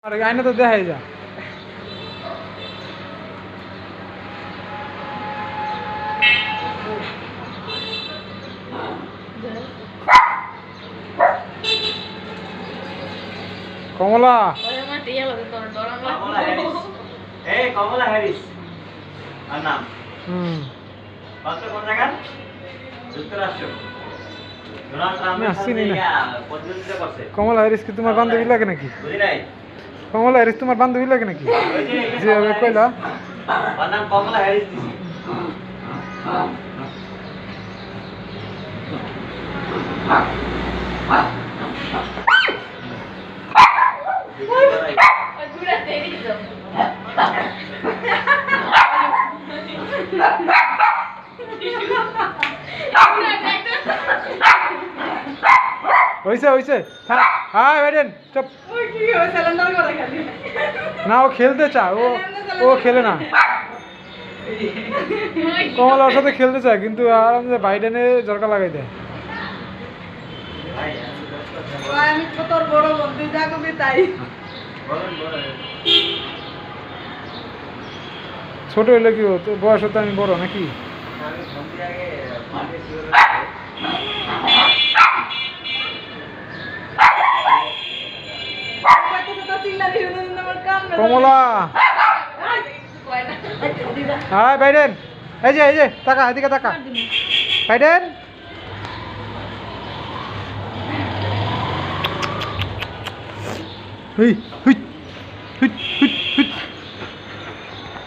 আরে আইনে তো দেখাই যা কমলা কমলা হ্যারিস আর নাম কত কোন জায়গা যুক্তরাষ্ট্র ডোনাল্ড ট্রাম্পের সাথে প্রতিদ্বন্দ্বিতা করছে কমলা হ্যারিস কি তোমার বান্ধবী লাগে নাকি বুঝি নাই কমলা হ্যারিস তোমার বান্ধবী লাগে নাকি যে কইলা ওর নাম কমলা হ্যারিস দিছি হইছে হইছে হ্যাঁ বাইডেন চুপ না ও খেলতে চায় ও খেলে না কমলা ওর সাথে খেলতে চায় কিন্তু আরাম যে বাইডেনে জরকা লাগাই দেয় আমি তোর বড় বন্ধু যা কবি তাই ছোট হইলে কি তোর বয়স হতো আমি বড় নাকি আমি সন্ধি আগে পানি শুরু কমলা হ্যাঁ বাইডেন এই যে তাকা এদিকে তাকা বাইডেন হুই হুই হুই হুই